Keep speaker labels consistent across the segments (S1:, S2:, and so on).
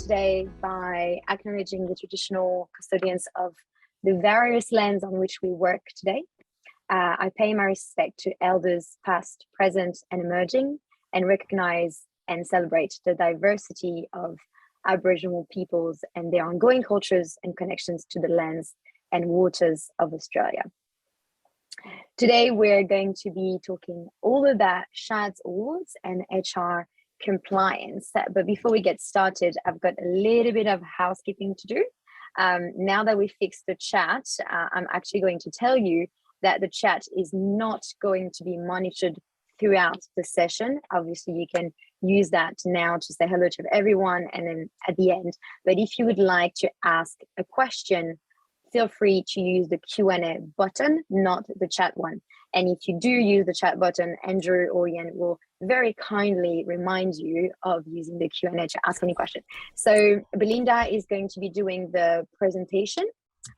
S1: today by acknowledging the traditional custodians of the various lands on which we work today. I pay my respect to elders past, present, and emerging, and recognize and celebrate the diversity of Aboriginal peoples and their ongoing cultures and connections to the lands and waters of Australia. Today, we're going to be talking all about SCHADS Awards and HR compliance. But before we get started, I've got a little bit of housekeeping to do. Now that we fixed the chat, I'm actually going to tell you that the chat is not going to be monitored throughout the session. Obviously, you can use that now to say hello to everyone and then at the end. But if you would like to ask a question, feel free to use the Q&A button, not the chat one. And if you do use the chat button, Andrew or Ian will very kindly remind you of using the Q&A to ask any question. So Belinda is going to be doing the presentation.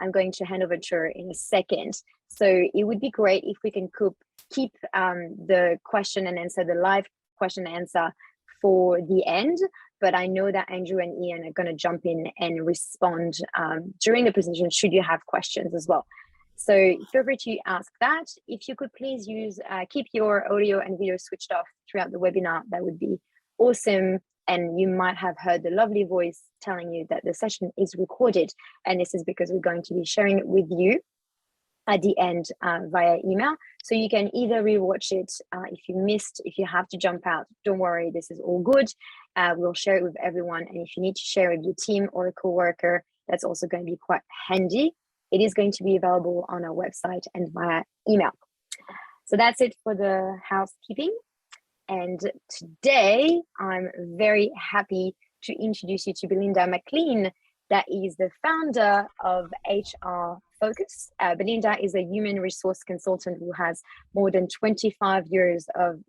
S1: I'm going to hand over to her in a second. So it would be great if we can keep the question and answer, the live question and answer for the end. But I know that Andrew and Ian are going to jump in and respond during the presentation should you have questions as well. So feel free to ask that. If you could please keep your audio and video switched off throughout the webinar, that would be awesome. And you might have heard the lovely voice telling you that the session is recorded. And this is because we're going to be sharing it with you at the end via email. So you can either rewatch it if you missed, if you have to jump out, don't worry, this is all good. We'll share it with everyone. And if you need to share it with your team or a coworker, that's also going to be quite handy. It is going to be available on our website and via email. So that's it for the housekeeping. And today I'm very happy to introduce you to Belinda McLean, that is the founder of HR Focus. Belinda is a human resource consultant who has more than 25 years of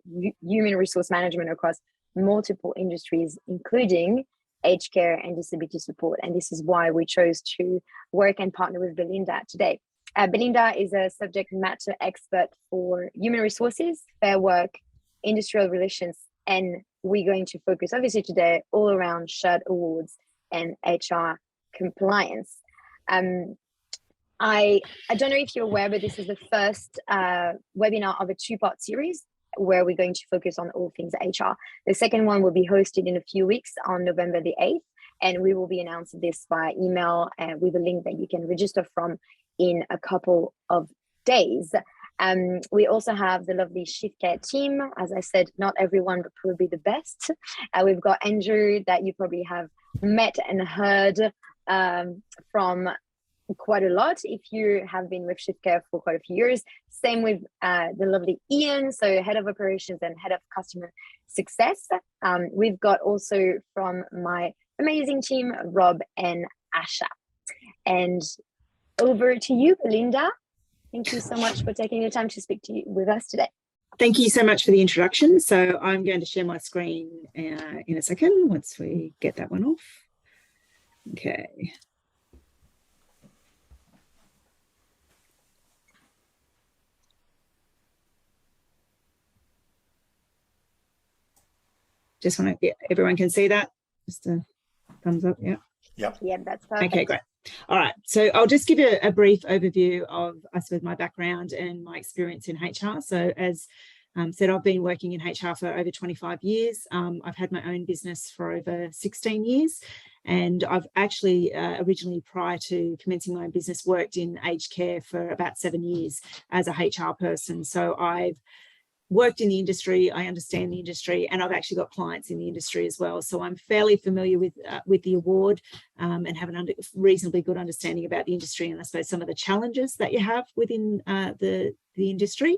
S1: human resource management across multiple industries, including aged care and disability support. And this is why we chose to work and partner with Belinda today. Belinda is a subject matter expert for human resources, fair work, industrial relations, and we're going to focus obviously today all around SCHADS Awards and HR compliance. I don't know if you're aware, but this is the first webinar of a two-part series where we're going to focus on all things HR. The second one will be hosted in a few weeks on November the 8th, and we will be announcing this by email with a link that you can register from in a couple of days. We also have the lovely shift care team. As I said, not everyone, but probably the best. We've got Andrew that you probably have met and heard from quite a lot if you have been with shift care for quite a few years. Same with the lovely Ian, so head of operations and head of customer success. We've got also from my amazing team, Rob and Asha. And over to you, Belinda. Thank you so much for taking the time to speak with us today.
S2: Thank you so much for the introduction. So I'm going to share my screen in a second once we get that one off. Okay. Just want to get everyone can see that. Just a thumbs up. Yeah.
S1: Yep. Yeah, that's perfect.
S2: Okay, great. All right. So I'll just give you a brief overview of, I suppose, my background and my experience in HR. So as said, I've been working in HR for over 25 years. I've had my own business for over 16 years. And I've actually originally, prior to commencing my own business, worked in aged care for about 7 years as a HR person. So I've worked in the industry, I understand the industry, and I've actually got clients in the industry as well. So I'm fairly familiar with the award and have a reasonably good understanding about the industry and I suppose some of the challenges that you have within the industry,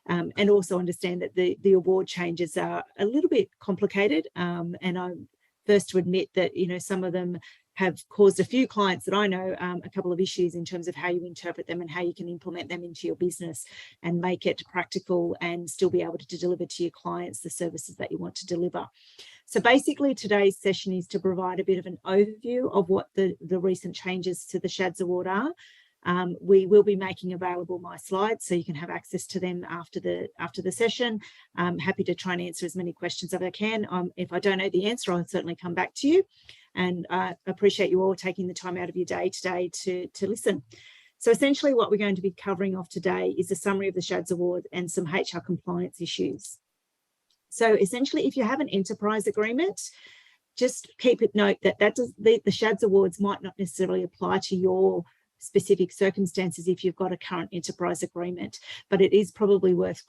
S2: and also understand that the award changes are a little bit complicated. And I'm first to admit that, you know, some of them have caused a few clients that I know a couple of issues in terms of how you interpret them and how you can implement them into your business and make it practical and still be able to deliver to your clients the services that you want to deliver. So basically today's session is to provide a bit of an overview of what the recent changes to the SCHADS Award are. We will be making available my slides so you can have access to them after the session. I'm happy to try and answer as many questions as I can. If I don't know the answer, I'll certainly come back to you. and I appreciate you all taking the time out of your day today to listen. So essentially what we're going to be covering off today is a summary of the SCHADS Award and some HR compliance issues. So essentially, if you have an enterprise agreement, just keep it note that the SCHADS Awards might not necessarily apply to your specific circumstances if you've got a current enterprise agreement, but it is probably worth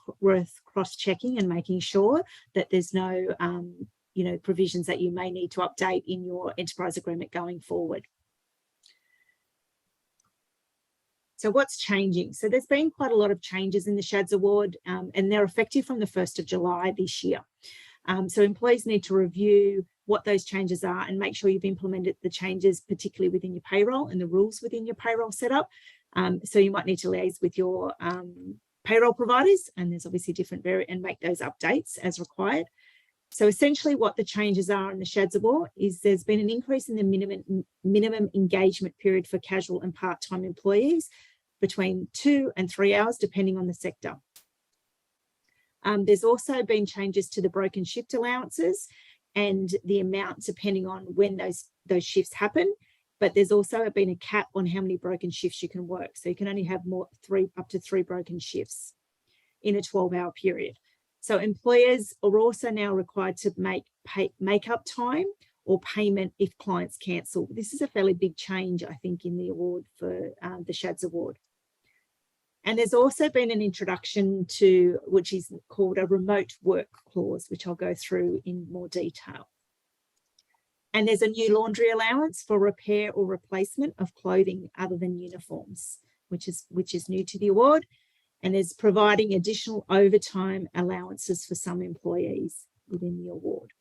S2: cross-checking and making sure that there's no provisions that you may need to update in your enterprise agreement going forward. So what's changing? So there's been quite a lot of changes in the SCHADS Award, and they're effective from the 1st of July this year. So employees need to review what those changes are and make sure you've implemented the changes, particularly within your payroll and the rules within your payroll setup. So you might need to liaise with your payroll providers, and there's obviously different and make those updates as required. So essentially what the changes are in the SCHADS Award is there's been an increase in the minimum engagement period for casual and part-time employees between 2 and 3 hours, depending on the sector. There's also been changes to the broken shift allowances and the amount depending on when those shifts happen, but there's also been a cap on how many broken shifts you can work. So you can only have up to 3 broken shifts in a 12-hour period. So employers are also now required to make up time or payment if clients cancel. This is a fairly big change, I think, in the award for the SCHADS Award. And there's also been an introduction to, which is called a remote work clause, which I'll go through in more detail. And there's a new laundry allowance for repair or replacement of clothing other than uniforms, which is new to the award. And there's providing additional overtime allowances for some employees within the award.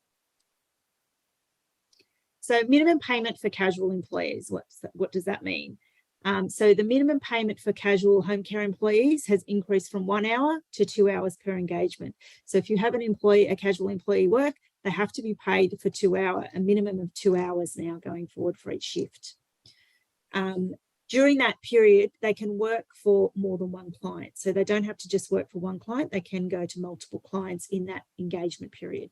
S2: So minimum payment for casual employees, what does that mean? So the minimum payment for casual home care employees has increased from 1 hour to 2 hours per engagement. So if you have a casual employee work, they have to be paid for a minimum of 2 hours now going forward for each shift. During that period, they can work for more than one client. So they don't have to just work for one client, they can go to multiple clients in that engagement period.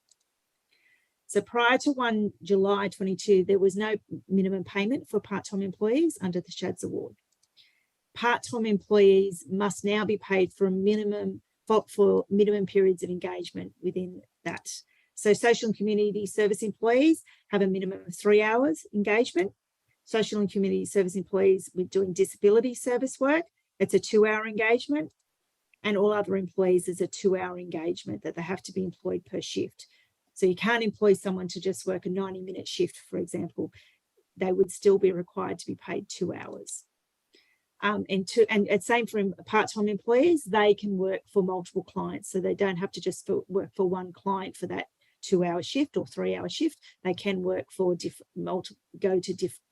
S2: So prior to 1 July 22, there was no minimum payment for part-time employees under the SCHADS Award. Part-time employees must now be paid for minimum periods of engagement within that. So social and community service employees have a minimum of 3 hours engagement. Social and community service employees with doing disability service work, it's a 2-hour engagement, and all other employees is a 2-hour engagement that they have to be employed per shift. So you can't employ someone to just work a 90-minute shift, for example. They would still be required to be paid 2 hours. And same for part-time employees, they can work for multiple clients. So they don't have to just work for one client for that 2-hour shift or 3-hour shift. They can work for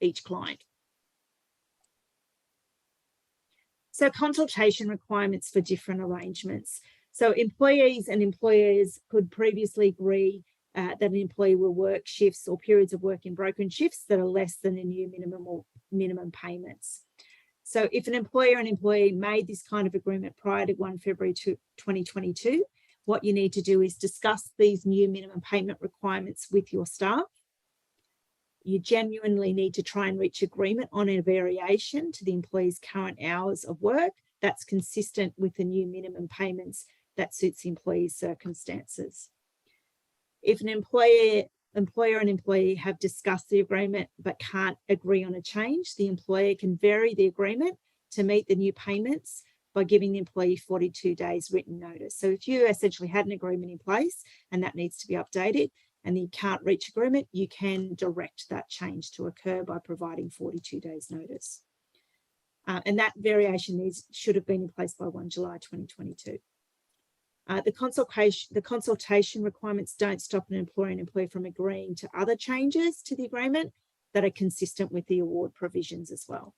S2: each client. So consultation requirements for different arrangements. So employees and employers could previously agree that an employee will work shifts or periods of work in broken shifts that are less than the new minimum or minimum payments. So if an employer and employee made this kind of agreement prior to 1 February 2022, what you need to do is discuss these new minimum payment requirements with your staff. You genuinely need to try and reach agreement on a variation to the employee's current hours of work that's consistent with the new minimum payments that suits the employee's circumstances. If an employer and employee have discussed the agreement but can't agree on a change, the employer can vary the agreement to meet the new payments by giving the employee 42 days written notice. So if you essentially had an agreement in place and that needs to be updated and you can't reach agreement, you can direct that change to occur by providing 42 days notice. And that variation should have been in place by 1 July 2022. The consultation requirements don't stop an employer and employee from agreeing to other changes to the agreement that are consistent with the award provisions as well.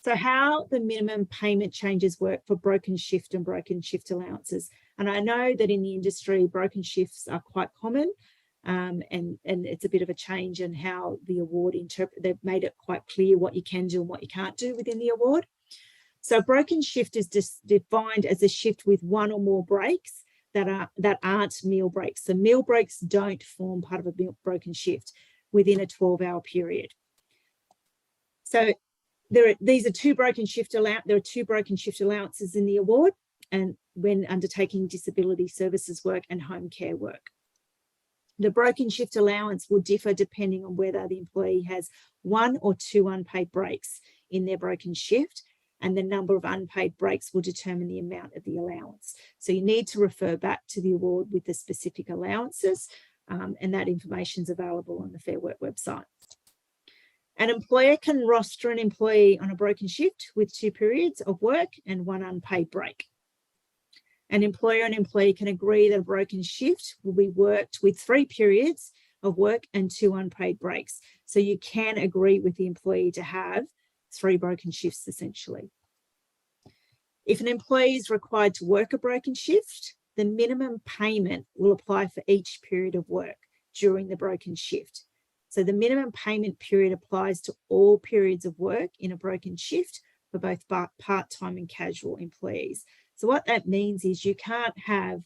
S2: So how the minimum payment changes work for broken shift and broken shift allowances. And I know that in the industry, broken shifts are quite common, and it's a bit of a change in how the award they've made it quite clear what you can do and what you can't do within the award. So broken shift is defined as a shift with one or more breaks that aren't meal breaks. So meal breaks don't form part of a broken shift within a 12-hour period. So these are two broken shift allowances in the award, and when undertaking disability services work and home care work. The broken shift allowance will differ depending on whether the employee has 1 or 2 unpaid breaks in their broken shift, and the number of unpaid breaks will determine the amount of the allowance. So you need to refer back to the award with the specific allowances, and that information is available on the Fair Work website. An employer can roster an employee on a broken shift with 2 periods of work and 1 unpaid break. An employer and employee can agree that a broken shift will be worked with 3 periods of work and 2 unpaid breaks. So you can agree with the employee to have 3 broken shifts essentially. If an employee is required to work a broken shift, the minimum payment will apply for each period of work during the broken shift. So the minimum payment period applies to all periods of work in a broken shift for both part-time and casual employees. So what that means is you can't have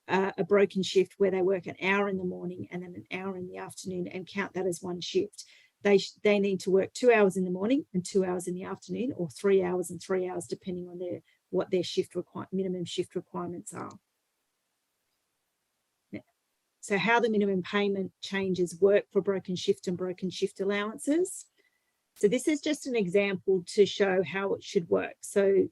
S2: a broken shift where they work an hour in the morning and then an hour in the afternoon and count that as one shift. They need to work 2 hours in the morning and 2 hours in the afternoon, or 3 hours and 3 hours, depending on what their minimum shift requirements are. So how the minimum payment changes work for broken shift and broken shift allowances. So this is just an example to show how it should work. So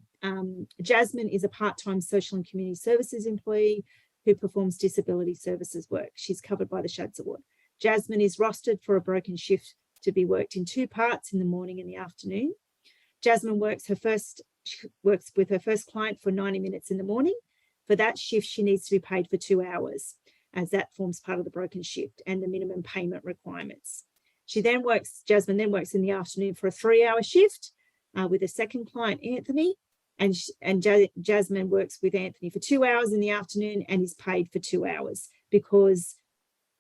S2: Jasmine is a part-time social and community services employee who performs disability services work. She's covered by the SCHADS Award. Jasmine is rostered for a broken shift to be worked in 2 parts in the morning and the afternoon. Jasmine works with her first client for 90 minutes in the morning. For that shift, she needs to be paid for 2 hours, as that forms part of the broken shift and the minimum payment requirements. Jasmine then works in the afternoon for a 3-hour shift with a second client, Anthony, and Jasmine works with Anthony for 2 hours in the afternoon and is paid for 2 hours because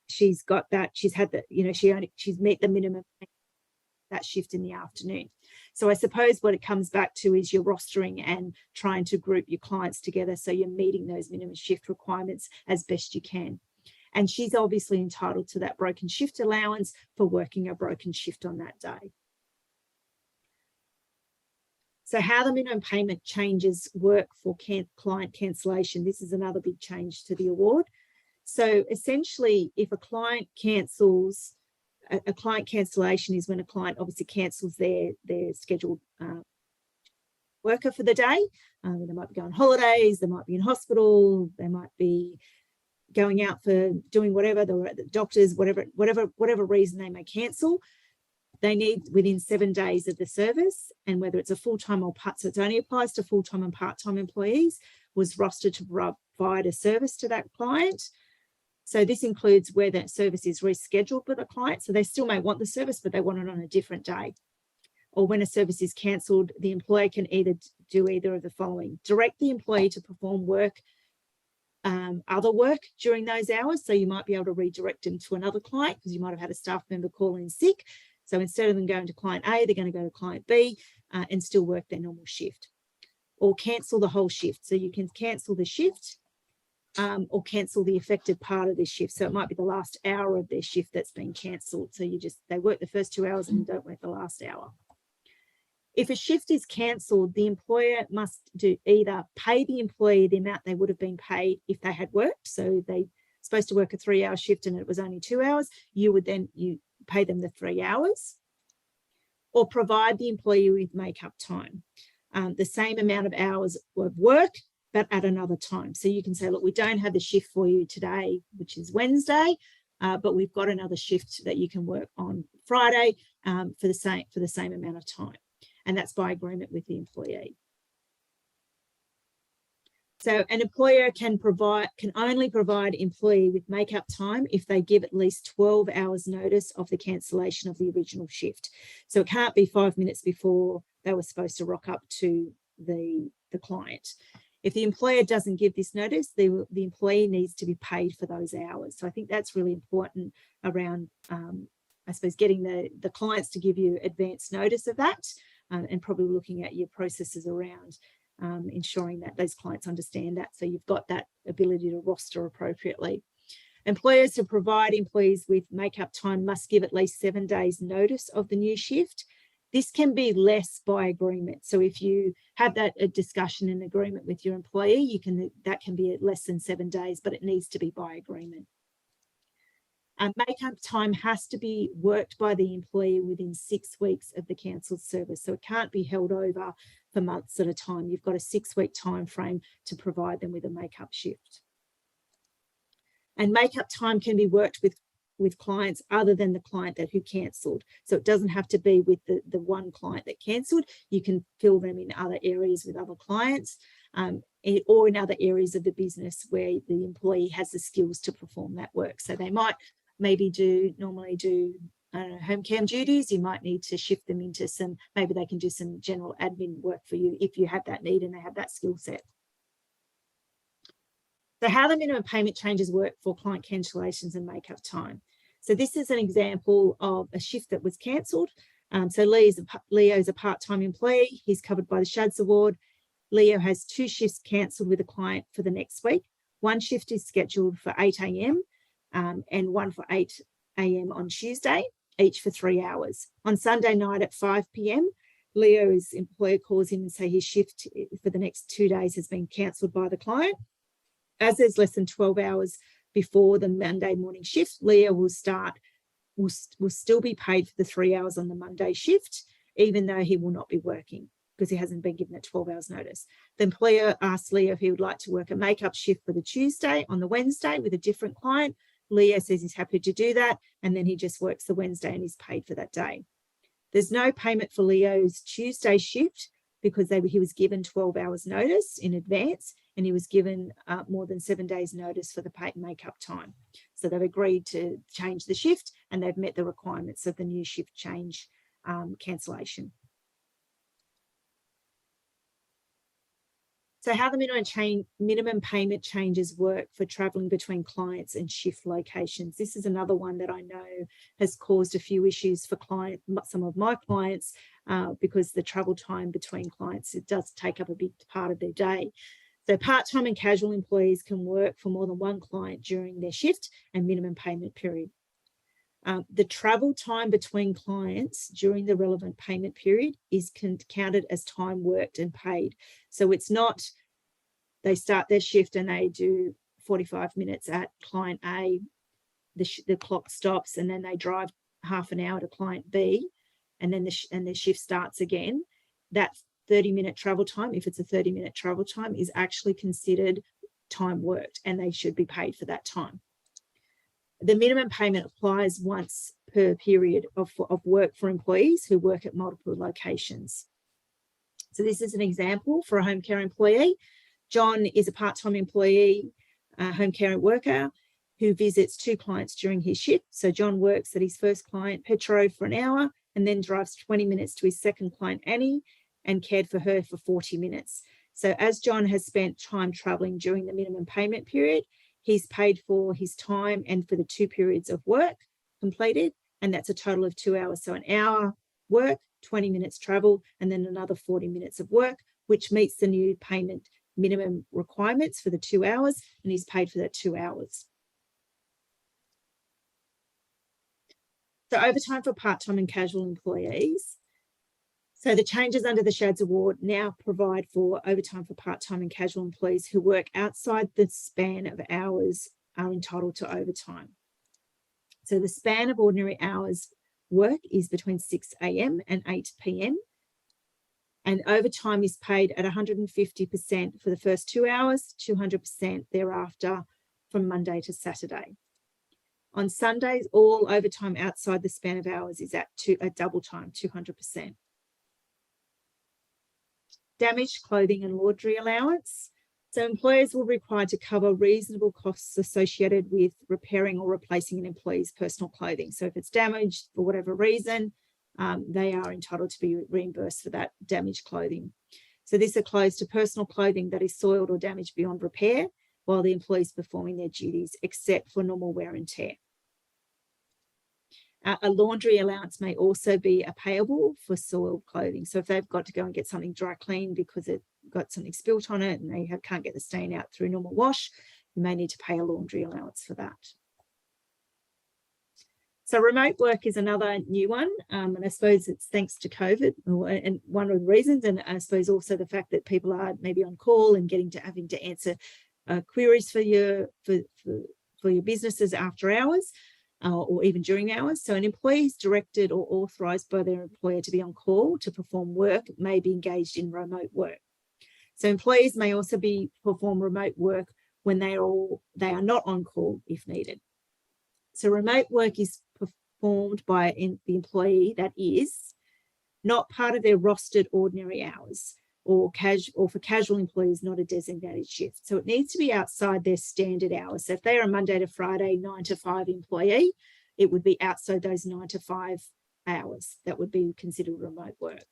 S2: she's met the minimum that shift in the afternoon. So I suppose what it comes back to is your rostering and trying to group your clients together so you're meeting those minimum shift requirements as best you can. And she's obviously entitled to that broken shift allowance for working a broken shift on that day. So how the minimum payment changes work for client cancellation. This is another big change to the award. So essentially, if a client cancels, a client cancellation is when a client obviously cancels their scheduled worker for the day. They might be going on holidays, they might be in hospital, they might be going out for doing whatever, they're at the doctors, whatever reason they may cancel. They need within 7 days of the service, and whether it's a full-time or part, so it only applies to full-time and part-time employees, was rostered to provide a service to that client. So this includes where that service is rescheduled with a client. So they still may want the service, but they want it on a different day. Or when a service is cancelled, the employer can do either of the following: direct the employee to perform other work during those hours. So you might be able to redirect them to another client because you might have had a staff member call in sick. So instead of them going to client A, they're going to go to client B and still work their normal shift. Or cancel the whole shift. So you can cancel the shift or cancel the affected part of their shift. So it might be the last hour of their shift that's been cancelled. So they work the first 2 hours and don't work the last hour. If a shift is cancelled, the employer must either pay the employee the amount they would have been paid if they had worked. So they're supposed to work a 3-hour shift and it was only 2 hours. You pay them the 3 hours, or provide the employee with make-up time, the same amount of hours of work, but at another time. So you can say, look, we don't have the shift for you today, which is Wednesday, but we've got another shift that you can work on Friday for the same amount of time. And that's by agreement with the employee. So an employer can only provide employee with make-up time if they give at least 12 hours notice of the cancellation of the original shift. So it can't be 5 minutes before they were supposed to rock up to the client. If the employer doesn't give this notice, the employee needs to be paid for those hours. So I think that's really important around, I suppose, getting the clients to give you advance notice of that, and probably looking at your processes around ensuring that those clients understand that. So you've got that ability to roster appropriately. Employers who provide employees with make-up time must give at least 7 days notice of the new shift. This can be less by agreement. So if you have that discussion and agreement with your employee, that can be less than 7 days, but it needs to be by agreement. Make-up time has to be worked by the employee within 6 weeks of the cancelled service. So it can't be held over for months at a time. You've got a 6-week time frame to provide them with a make-up shift. And make-up time can be worked with clients other than the client who cancelled. So it doesn't have to be with the one client that cancelled. You can fill them in other areas with other clients, or in other areas of the business where the employee has the skills to perform that work. So they might normally do home care duties. You might need to shift them into maybe they can do some general admin work for you if you have that need and they have that skill set. So how the minimum payment changes work for client cancellations and make-up time. So this is an example of a shift that was cancelled. So Leo is a part-time employee. He's covered by the SCHADS Award. Leo has 2 shifts cancelled with a client for the next week. One shift is scheduled for 8 a.m. And one for 8 a.m. on Tuesday, each for 3 hours. On Sunday night at 5 p.m, Leo's employer calls him and say his shift for the next 2 days has been cancelled by the client. As there's less than 12 hours before the Monday morning shift, Leo will still be paid for the 3 hours on the Monday shift, even though he will not be working because he hasn't been given that 12 hours notice. The employer asks Leo if he would like to work a make-up shift for the Tuesday on the Wednesday with a different client. Leo says he's happy to do that, and then he just works the Wednesday and is paid for that day. There's no payment for Leo's Tuesday shift because he was given 12 hours notice in advance, and he was given more than 7 days notice for the make-up time. So they've agreed to change the shift and they've met the requirements of the new shift change cancellation. So how the minimum payment changes work for travelling between clients and shift locations. This is another one that I know has caused a few issues for some of my clients because the travel time between clients, it does take up a big part of their day. So part-time and casual employees can work for more than one client during their shift and minimum payment period. The travel time between clients during the relevant payment period is counted as time worked and paid. So it's not they start their shift and they do 45 minutes at client A, the clock stops, and then they drive half an hour to client B, and then the shift starts again. That 30-minute travel time, if it's a 30-minute travel time, is actually considered time worked, and they should be paid for that time. The minimum payment applies once per period of work for employees who work at multiple locations. So this is an example for a home care employee. John is a part-time employee, home care worker, who visits 2 clients during his shift. So John works at his first client, Petro, for an hour, and then drives 20 minutes to his second client, Annie, and cared for her for 40 minutes. So as John has spent time travelling during the minimum payment period, he's paid for his time and for the 2 periods of work completed, and that's a total of 2 hours. So an hour work, 20 minutes travel, and then another 40 minutes of work, which meets the new payment minimum requirements for the 2 hours, and he's paid for that 2 hours. So overtime for part-time and casual employees. So the changes under the SCHADS Award now provide for overtime for part-time and casual employees who work outside the span of hours are entitled to overtime. So the span of ordinary hours work is between 6 a.m. and 8 p.m. And overtime is paid at 150% for the first 2 hours, 200% thereafter from Monday to Saturday. On Sundays, all overtime outside the span of hours is at double time, 200%. Damaged clothing and laundry allowance. So employers will be required to cover reasonable costs associated with repairing or replacing an employee's personal clothing. So if it's damaged for whatever reason, they are entitled to be reimbursed for that damaged clothing. So this applies to personal clothing that is soiled or damaged beyond repair while the employee is performing their duties, except for normal wear and tear. A laundry allowance may also be payable for soiled clothing. So if they've got to go and get something dry cleaned because got something spilt on it and they can't get the stain out through normal wash, you may need to pay a laundry allowance for that. So remote work is another new one, and I suppose it's thanks to COVID, and one of the reasons, and I suppose also the fact that people are maybe on call and having to answer queries for your businesses after hours or even during hours. So an employee is directed or authorised by their employer to be on call to perform work may be engaged in remote work. So employees may also perform remote work when they are not on call if needed. So remote work is performed by the employee that is not part of their rostered ordinary hours or for casual employees, not a designated shift. So it needs to be outside their standard hours. So if they are a Monday to Friday 9 to 5 employee, it would be outside those 9 to 5 hours. That would be considered remote work.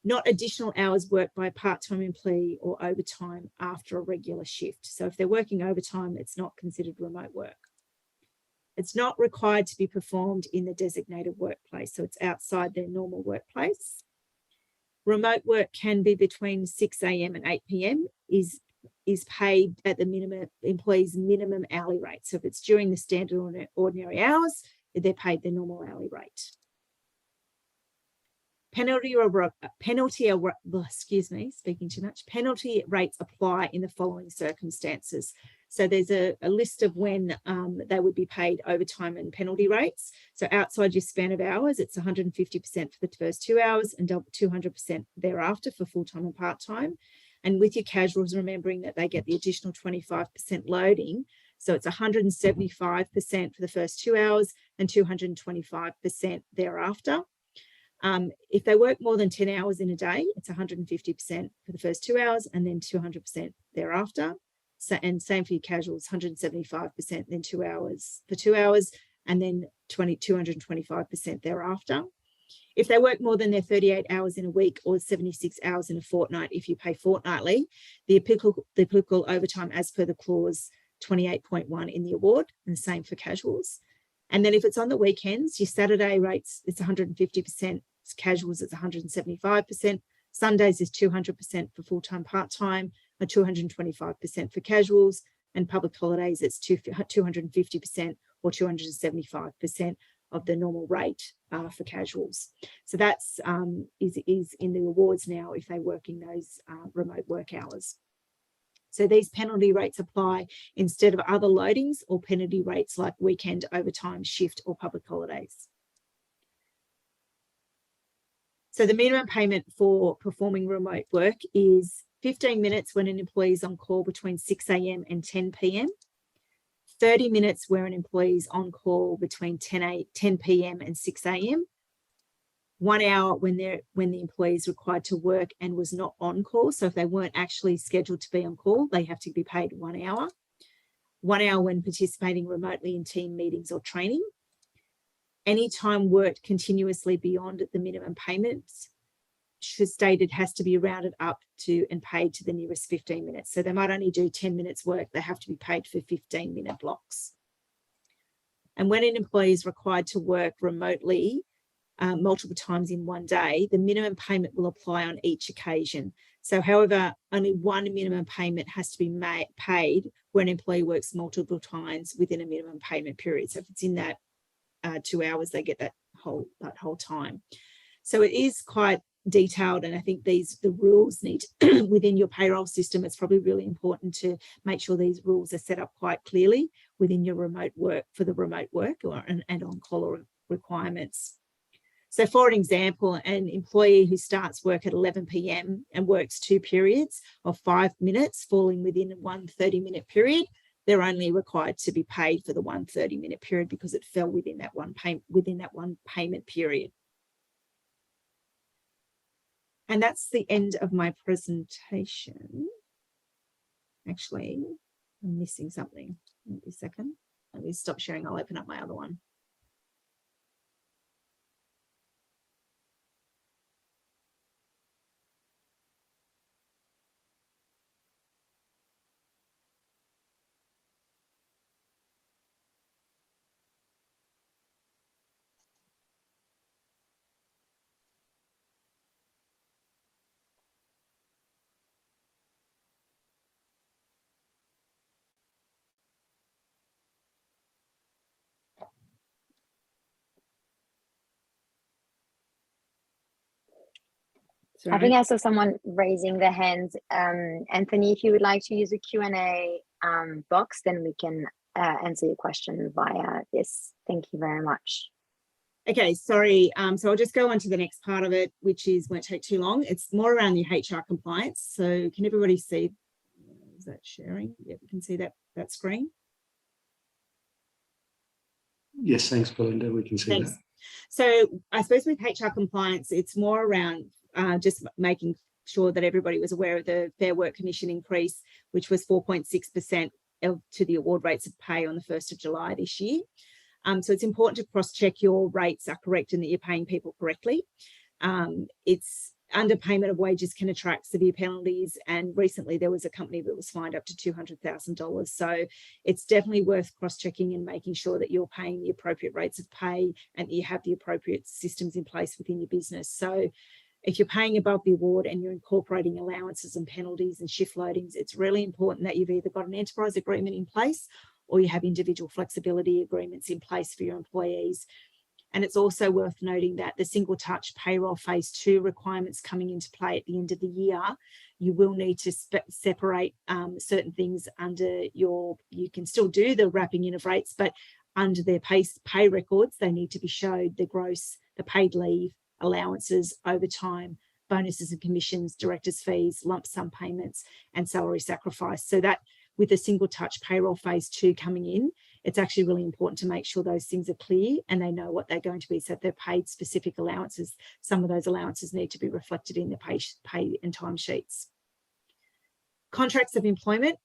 S2: Not additional hours worked by a part-time employee or overtime after a regular shift. So if they're working overtime, it's not considered remote work. It's not required to be performed in the designated workplace, so it's outside their normal workplace. Remote work can be between 6 a.m. and 8 p.m. is paid at the employee's minimum hourly rate. So if it's during the standard ordinary hours, they're paid their normal hourly rate. Penalty rates apply in the following circumstances. So there's a list of when they would be paid overtime and penalty rates. So outside your span of hours, it's 150% for the first 2 hours and 200% thereafter for full-time and part-time. And with your casuals, remembering that they get the additional 25% loading. So it's 175% for the first 2 hours and 225% thereafter. If they work more than 10 hours in a day, it's 150% for the first 2 hours and then 200% thereafter. So, and same for your casuals, 175%, then 2 hours for 2 hours, and then 225% thereafter. If they work more than their 38 hours in a week or 76 hours in a fortnight, if you pay fortnightly, the applicable overtime as per the clause 28.1 in the award, and the same for casuals. And then if it's on the weekends, your Saturday rates, it's 150%, casuals, it's 175%, Sundays is 200% for full-time, part-time, or 225% for casuals, and public holidays, it's 250% or 275% of the normal rate for casuals. So that's is in the awards now if they work in those remote work hours. So these penalty rates apply instead of other loadings or penalty rates like weekend, overtime, shift, or public holidays. So the minimum payment for performing remote work is 15 minutes when an employee is on call between 6 a.m. and 10 p.m, 30 minutes where an employee is on call between 10 p.m. and 6 a.m, 1 hour when the employee is required to work and was not on call. So if they weren't actually scheduled to be on call, they have to be paid 1 hour. 1 hour when participating remotely in team meetings or training. Any time worked continuously beyond the minimum payments stated has to be rounded up to and paid to the nearest 15 minutes. So they might only do 10 minutes work, they have to be paid for 15-minute blocks. And when an employee is required to work remotely multiple times in one day, the minimum payment will apply on each occasion. So however, only one minimum payment has to be paid when an employee works multiple times within a minimum payment period. So if it's in that 2 hours, they get that whole time. So it is quite detailed, and I think the rules need within your payroll system. It's probably really important to make sure these rules are set up quite clearly within your remote work for the remote work and on-call requirements. So for an example, an employee who starts work at 11 p.m. and works 2 periods of 5 minutes falling within one 30-minute period, they're only required to be paid for the one 30-minute period because it fell within that one payment period. And that's the end of my presentation. Actually, I'm missing something. Wait a second. Let me stop sharing. I'll open up my other one.
S1: I think I saw someone raising their hand. Anthony, if you would like to use a Q&A box, then we can answer your question via this. Thank you very much.
S2: Okay, sorry. So I'll just go on to the next part of it, which won't take too long. It's more around the HR compliance. So can everybody see? Is that sharing? Yeah, we can see that screen.
S3: Yes, thanks, Belinda. We can see that.
S2: So I suppose with HR compliance, it's more around just making sure that everybody was aware of the Fair Work Commission increase, which was 4.6% to the award rates of pay on the 1st of July this year. So it's important to cross-check your rates are correct and that you're paying people correctly. It's underpayment of wages can attract severe penalties, and recently there was a company that was fined up to $200,000. So it's definitely worth cross-checking and making sure that you're paying the appropriate rates of pay and that you have the appropriate systems in place within your business. So if you're paying above the award and you're incorporating allowances and penalties and shift loadings, it's really important that you've either got an enterprise agreement in place or you have individual flexibility agreements in place for your employees. And it's also worth noting that the single touch payroll phase 2 requirements coming into play at the end of the year, you will need to separate certain things under you can still do the wrapping in of rates, but under their pay records, they need to be showed the gross, the paid leave, allowances, overtime, bonuses and commissions, directors' fees, lump sum payments, and salary sacrifice. So that with the single touch payroll phase 2 coming in, it's actually really important to make sure those things are clear and they know what they're going to be. So if they're paid specific allowances, some of those allowances need to be reflected in the pay and timesheets. Contracts of employment.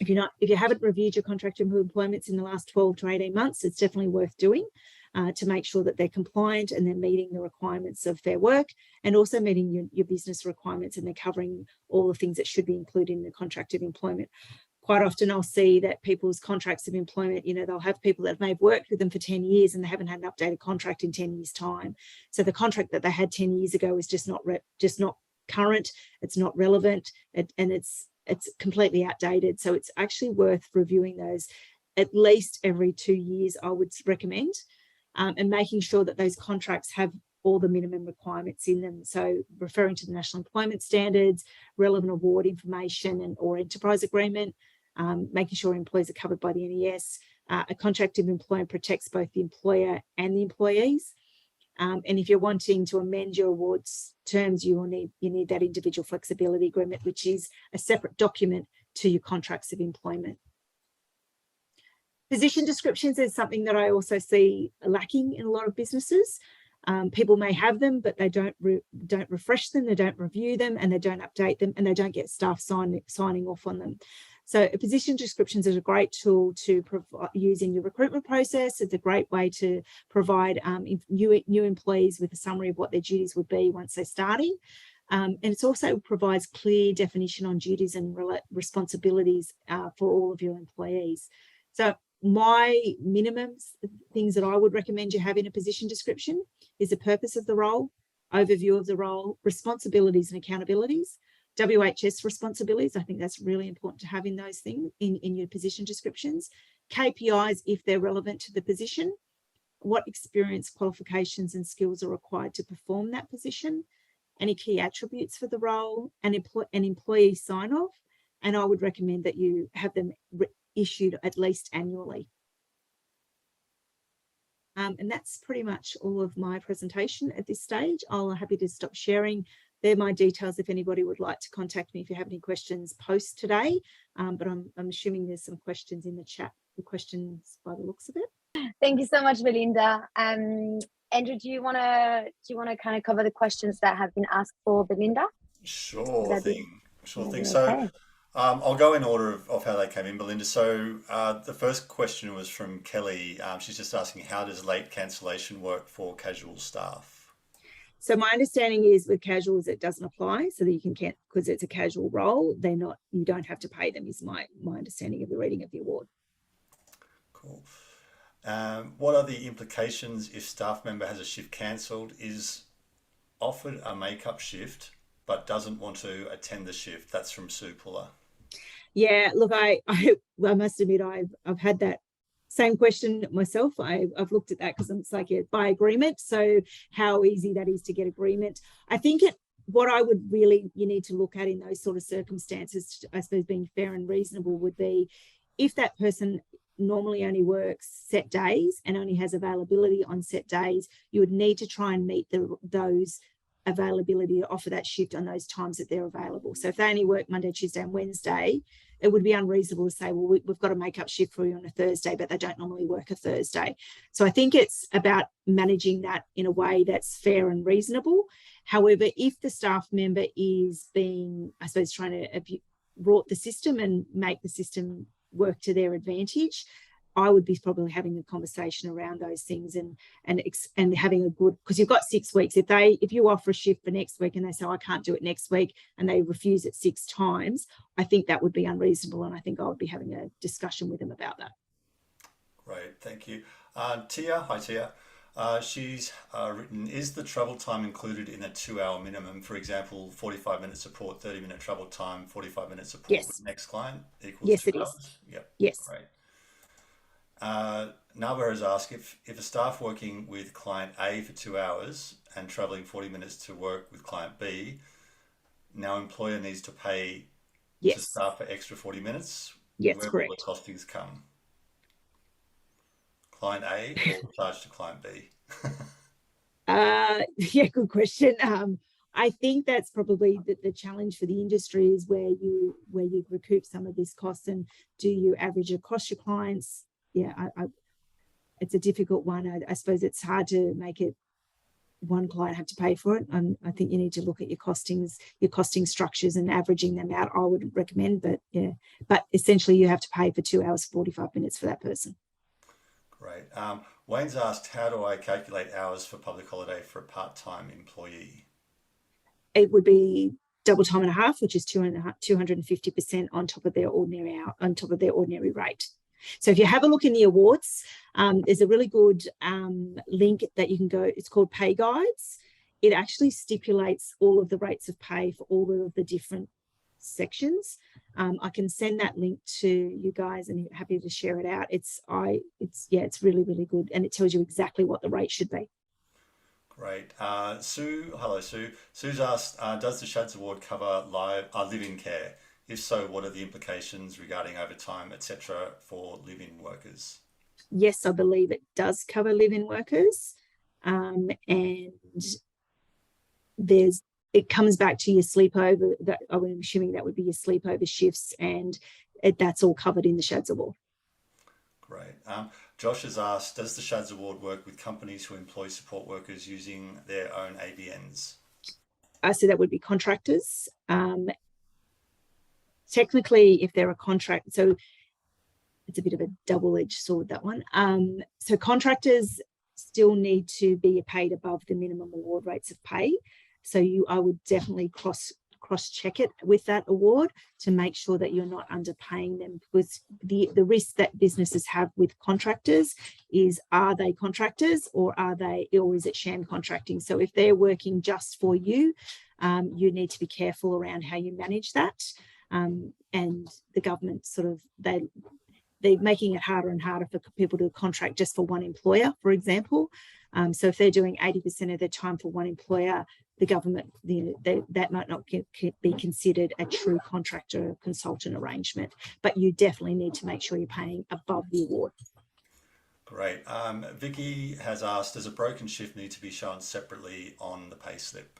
S2: If you haven't reviewed your contract of employment in the last 12 to 18 months, it's definitely worth doing to make sure that they're compliant and they're meeting the requirements of Fair Work and also meeting your business requirements, and they're covering all the things that should be included in the contract of employment. Quite often I'll see that people's contracts of employment, they'll have people that may have worked with them for 10 years and they haven't had an updated contract in 10 years' time. So the contract that they had 10 years ago is just not current, it's not relevant, and it's completely outdated. So it's actually worth reviewing those at least every 2 years, I would recommend, and making sure that those contracts have all the minimum requirements in them. So referring to the National Employment Standards, relevant award information or enterprise agreement, making sure employees are covered by the NES. A contract of employment protects both the employer and the employees. And if you're wanting to amend your awards terms, you need that individual flexibility agreement, which is a separate document to your contracts of employment. Position descriptions is something that I also see lacking in a lot of businesses. People may have them, but they don't refresh them, they don't review them, and they don't update them, and they don't get staff signing off on them. So position descriptions is a great tool to use in your recruitment process. It's a great way to provide new employees with a summary of what their duties would be once they're starting. And it also provides clear definition on duties and responsibilities for all of your employees. So my minimums, things that I would recommend you have in a position description, is the purpose of the role, overview of the role, responsibilities and accountabilities, WHS responsibilities. I think that's really important to have in those things in your position descriptions. KPIs, if they're relevant to the position, what experience, qualifications and skills are required to perform that position, any key attributes for the role, and an employee sign-off. And I would recommend that you have them issued at least annually. And that's pretty much all of my presentation at this stage. I'm happy to stop sharing. They're my details if anybody would like to contact me if you have any questions post today. But I'm assuming there's some questions in the chat, the questions by the looks of it.
S1: Thank you so much, Belinda. Andrew, do you want to kind of cover the questions that have been asked for Belinda?
S4: Sure thing. So I'll go in order of how they came in, Belinda. So the first question was from Kelly. She's just asking, how does late cancellation work for casual staff?
S2: So my understanding is with casuals, it doesn't apply, so that you can, because it's a casual role, you don't have to pay them, is my understanding of the reading of the award.
S4: Cool. What are the implications if staff member has a shift cancelled, is offered a make-up shift, but doesn't want to attend the shift? That's from Sue Puller. Yeah,
S2: look, I must admit I've had that same question myself. I've looked at that because it's like by agreement. So how easy that is to get agreement. I think what I would really, you need to look at in those sort of circumstances, I suppose being fair and reasonable, would be if that person normally only works set days and only has availability on set days, you would need to try and meet those availability to offer that shift on those times that they're available. So if they only work Monday, Tuesday and Wednesday, it would be unreasonable to say, well, we've got a make-up shift for you on a Thursday, but they don't normally work a Thursday. So I think it's about managing that in a way that's fair and reasonable. However, if the staff member is being, I suppose, trying to rort the system and make the system work to their advantage, I would be probably having a conversation around those things and having a good, because you've got 6 weeks. If you offer a shift for next week and they say, I can't do it next week, and they refuse it 6 times, I think that would be unreasonable. And I think I would be having a discussion with them about that.
S4: Great, thank you. Tia, hi Tia. She's written, is the travel time included in a 2-hour minimum? For example, 45-minute support, 30-minute travel time, 45-minute support
S2: Yes.
S4: with next client equals
S2: Yes,
S4: 2
S2: it
S4: hours?
S2: is.
S4: Yep.
S2: Yes.
S4: Great. Naba has asked if a staff working with client A for 2 hours and travelling 40 minutes to work with client B, now employer needs to pay to staff for extra 40 minutes.
S2: Yes,
S4: where
S2: correct.
S4: will the costings come? Client A or charge to client B?
S2: Yeah, good question. I think that's probably the challenge for the industry is where you recoup some of this cost, and do you average across your clients? Yeah, it's a difficult one. I suppose it's hard to make it one client have to pay for it. I think you need to look at your costings, your costing structures, and averaging them out. I wouldn't recommend, but yeah, but essentially you have to pay for 2 hours, 45 minutes for that person.
S4: Great. Wayne's asked, how do I calculate hours for public holiday for a part-time employee?
S2: It would be double time and a half, which is 250% on top of their ordinary rate. So if you have a look in the awards, there's a really good link that you can go. It's called Pay Guides. It actually stipulates all of the rates of pay for all of the different sections. I can send that link to you guys, and I'm happy to share it out. It's really, really good, and it tells you exactly what the rate should be.
S4: Great. Sue, hello Sue. Sue's asked, does the SCHADS Award cover live-in care? If so, what are the implications regarding overtime, etc., for live-in workers?
S2: Yes, I believe it does cover live-in workers, and it comes back to your sleepover. I'm assuming that would be your sleepover shifts, and that's all covered in the SCHADS Award.
S4: Great. Josh has asked, does the SCHADS Award work with companies who employ support workers using their own ABNs?
S2: So that would be contractors. Technically, if they're a contract, so it's a bit of a double-edged sword, that one. So contractors still need to be paid above the minimum award rates of pay. So I would definitely cross-check it with that award to make sure that you're not underpaying them, because the risk that businesses have with contractors is, are they contractors or is it sham contracting? So if they're working just for you, you need to be careful around how you manage that. And the government they're making it harder and harder for people to contract just for one employer, for example. So if they're doing 80% of their time for one employer, the government, that might not be considered a true contractor or consultant arrangement. But you definitely need to make sure you're paying above the award.
S4: Great. Vicky has asked, does a broken shift need to be shown separately on the pay slip?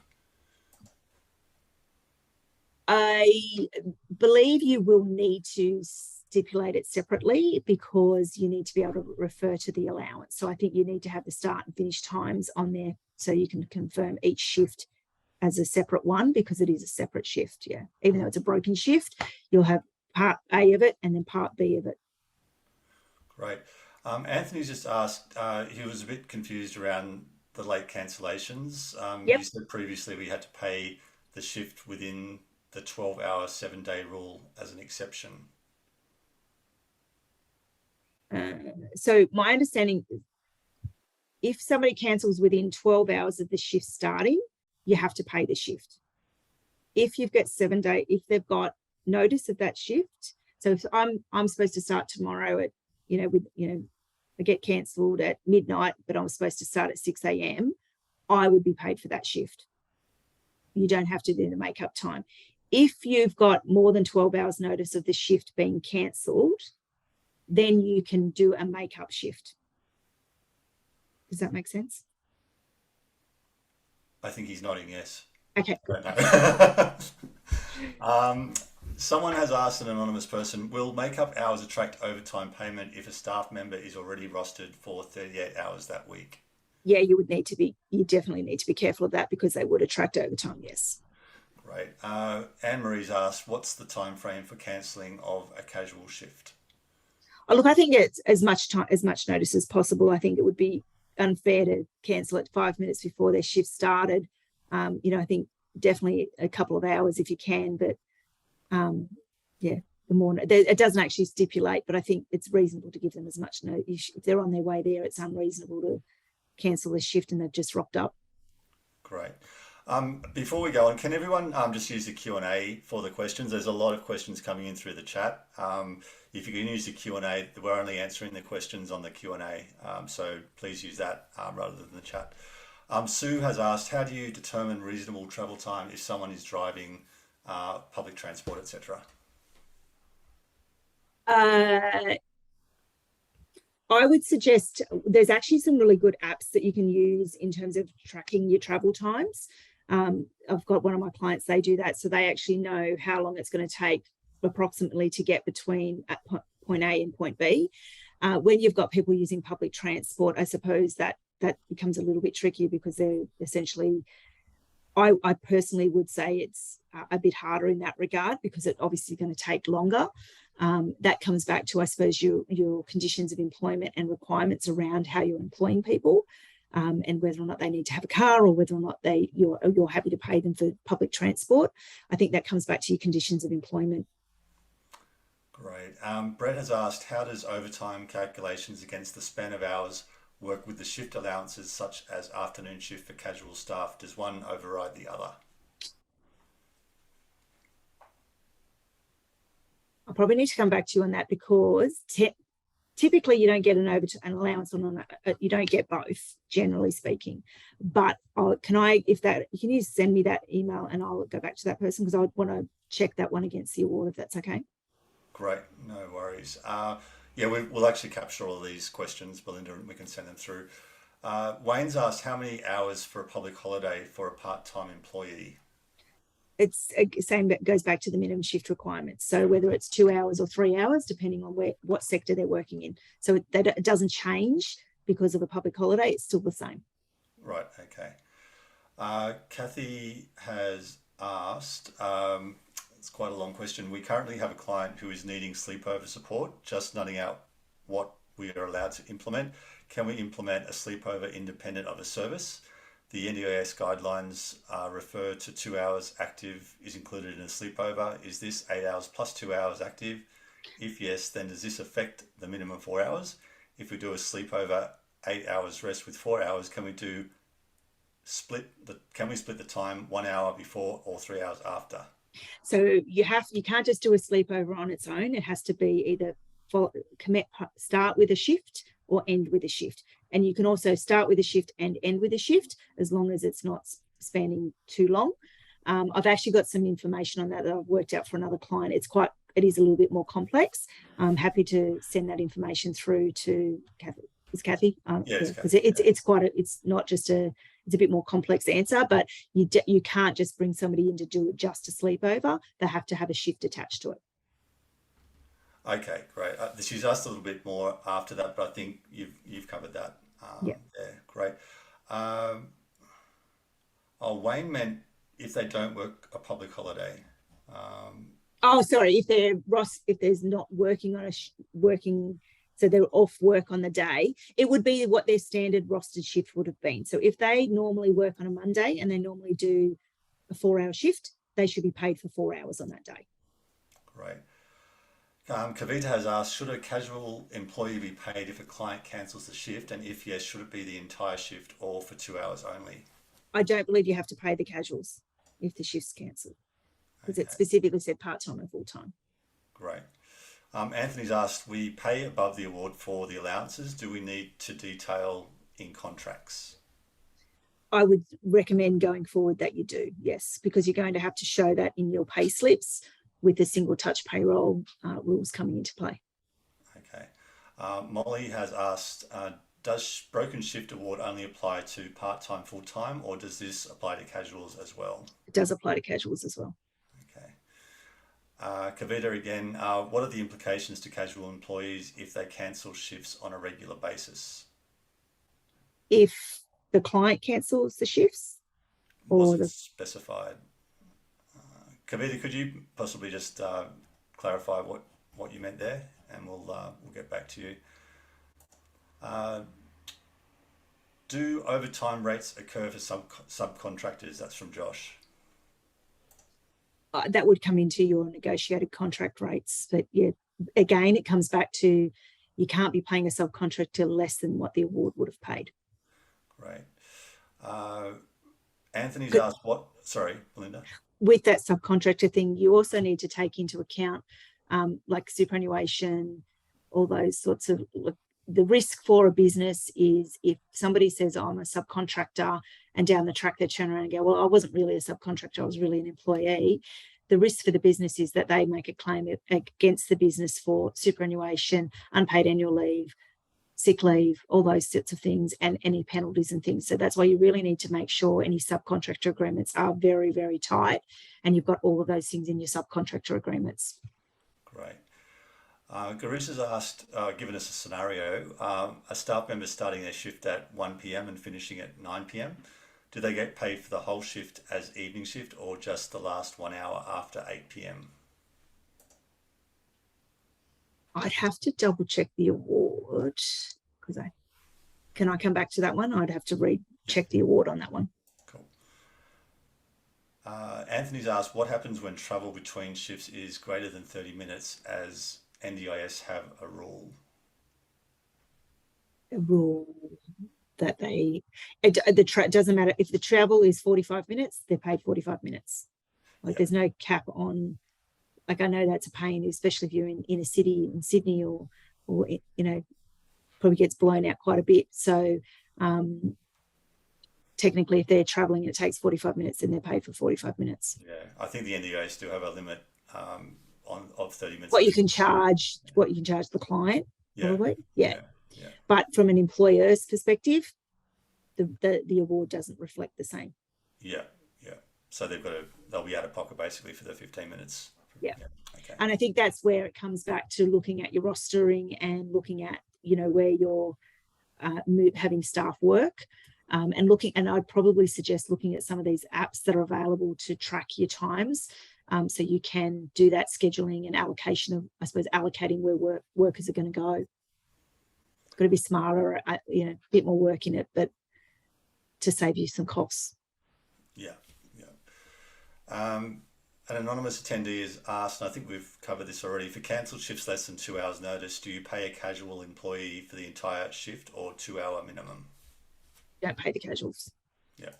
S2: I believe you will need to stipulate it separately, because you need to be able to refer to the allowance. So I think you need to have the start and finish times on there so you can confirm each shift as a separate one, because it is a separate shift. Yeah, even though it's a broken shift, you'll have part A of it and then part B of it.
S4: Great. Anthony's just asked, he was a bit confused around the late cancellations.
S2: Yep.
S4: You said previously we had to pay the shift within the 12-hour 7-day rule as an exception.
S2: So my understanding, if somebody cancels within 12 hours of the shift starting, you have to pay the shift. If you've got 7 days, if they've got notice of that shift, so if I'm supposed to start tomorrow at, I get cancelled at midnight, but I'm supposed to start at 6 a.m., I would be paid for that shift. you don't have to do the make-up time. If you've got more than 12 hours notice of the shift being cancelled, then you can do a make-up shift. Does that make sense?
S4: I think he's nodding yes.
S2: Okay.
S4: Someone has asked, an anonymous person, will make-up hours attract overtime payment if a staff member is already rostered for 38 hours that week?
S2: Yeah, you definitely need to be careful of that, because they would attract overtime, yes.
S4: Great. Anne-Marie's asked, what's the time frame for cancelling of a casual shift?
S2: Oh, look, I think it's as much notice as possible. I think it would be unfair to cancel it 5 minutes before their shift started. I think definitely a couple of hours if you can, but the more, it doesn't actually stipulate, but I think it's reasonable to give them as much notice. If they're on their way there, it's unreasonable to cancel this shift and they've just rocked up.
S4: Great. Before we go on, can everyone just use the Q&A for the questions? There's a lot of questions coming in through the chat. If you can use the Q&A, we're only answering the questions on the Q&A, so please use that rather than the chat. Sue has asked, how do you determine reasonable travel time if someone is driving public transport, etc.?
S2: I would suggest there's actually some really good apps that you can use in terms of tracking your travel times. I've got one of my clients, they do that. So they actually know how long it's going to take approximately to get between at point A and point B. When you've got people using public transport, I suppose that becomes a little bit trickier, because they're essentially, I personally would say it's a bit harder in that regard, because it's obviously going to take longer. That comes back to, I suppose, your conditions of employment and requirements around how you're employing people, and whether or not they need to have a car, or whether or not you're happy to pay them for public transport. I think that comes back to your conditions of employment.
S4: Great. Brett has asked, how does overtime calculations against the span of hours work with the shift allowances, such as afternoon shift for casual staff? Does one override the other?
S2: I'll probably need to come back to you on that, because typically you don't get an allowance on you don't get both, generally speaking. But can you send me that email and I'll go back to that person, because I would want to check that one against the award, if that's okay.
S4: Great, no worries. We'll actually capture all of these questions, Belinda, and we can send them through. Wayne's asked, how many hours for a public holiday for a part-time employee?
S2: It's same, that goes back to the minimum shift requirements. So whether it's 2 hours or 3 hours, depending on what sector they're working in. So it doesn't change because of a public holiday. It's still the same.
S4: Right. Okay. Kathy has asked, it's quite a long question. We currently have a client who is needing sleepover support, just nutting out what we are allowed to implement. Can we implement a sleepover independent of a service? The NDIS guidelines refer to 2 hours active is included in a sleepover. Is this 8 hours plus 2 hours active? If yes, then does this affect the minimum 4 hours? If we do a sleepover, 8 hours rest with 4 hours, can we split the time 1 hour before or 3 hours after?
S2: So you can't just do a sleepover on its own. It has to be either start with a shift or end with a shift. And you can also start with a shift and end with a shift, as long as it's not spanning too long. I've actually got some information on that I've worked out for another client. It is a little bit more complex. I'm happy to send that information through to Kathy. Is Kathy?
S4: Yes,
S2: because it's not just it's a bit more complex answer, but you can't just bring somebody in to do it just a sleepover. They have to have a shift attached to it.
S4: Okay, great. She's asked a little bit more after that, but I think you've covered that.
S2: Yeah,
S4: great. Wayne meant if they don't work a public holiday.
S2: Sorry. If there's not working on so they're off work on the day, it would be what their standard rostered shift would have been. So if they normally work on a Monday and they normally do a 4-hour shift, they should be paid for 4 hours on that day.
S4: Great. Kavita has asked, should a casual employee be paid if a client cancels the shift? And if yes, should it be the entire shift or for 2 hours only?
S2: I don't believe you have to pay the casuals if the shift's cancelled, because it specifically said part-time and full-time.
S4: Great. Anthony's asked, we pay above the award for the allowances. Do we need to detail in contracts?
S2: I would recommend going forward that you do, yes, because you're going to have to show that in your pay slips with the single touch payroll rules coming into play.
S4: Okay. Molly has asked, does broken shift award only apply to part-time, full-time, or does this apply to casuals as well?
S2: It does apply to casuals as well.
S4: Okay. Kavita again, what are the implications to casual employees if they cancel shifts on a regular basis?
S2: If the client cancels the shifts, or
S4: wasn't specified. Kavita, could you possibly just clarify what you meant there, and we'll get back to you. Do overtime rates occur for subcontractors? That's from Josh.
S2: that would come into your negotiated contract rates. But yeah, again, it comes back to you can't be paying a subcontractor less than what the award would have paid.
S4: Great. Anthony's asked what, sorry, Belinda.
S2: With that subcontractor thing, you also need to take into account like superannuation, all those sorts of, the risk for a business is if somebody says, oh, I'm a subcontractor, and down the track they turn around and go, well, I wasn't really a subcontractor, I was really an employee. The risk for the business is that they make a claim against the business for superannuation, unpaid annual leave, sick leave, all those sorts of things, and any penalties and things. So that's why you really need to make sure any subcontractor agreements are very, very tight, and you've got all of those things in your subcontractor agreements.
S4: Great. Garish has asked, given us a scenario, a staff member starting their shift at 1 p.m. and finishing at 9 p.m. Do they get paid for the whole shift as evening shift, or just the last 1 hour after 8 p.m?
S2: I'd have to double check the award, because can I come back to that one? I'd have to check the award on that one.
S4: Cool. Anthony's asked, what happens when travel between shifts is greater than 30 minutes, as NDIS have a rule?
S2: A rule that it doesn't matter if the travel is 45 minutes, they're paid 45 minutes. Like, there's no cap on, like, I know that's a pain, especially if you're in a city in Sydney, or you know, probably gets blown out quite a bit. So technically, if they're traveling and it takes 45 minutes, then they're paid for 45 minutes.
S4: Yeah, I think the NDIS do have a limit of 30 minutes.
S2: What you can charge the client, probably. Yeah.
S4: Yeah.
S2: But from an employer's perspective, the award doesn't reflect the same.
S4: Yeah. So they'll be out of pocket basically for the 15 minutes.
S2: Yeah.
S4: Okay.
S2: And I think that's where it comes back to looking at your rostering and looking at, you know, where you're having staff work, and I'd probably suggest looking at some of these apps that are available to track your times. So you can do that scheduling and allocation of, I suppose, allocating where workers are going to go. It's got to be smarter, you know, a bit more work in it, but to save you some costs.
S4: Yeah. An anonymous attendee has asked, and I think we've covered this already, for cancelled shifts less than 2 hours notice, do you pay a casual employee for the entire shift or 2 hour minimum?
S2: Don't pay the casuals.
S4: Yeah.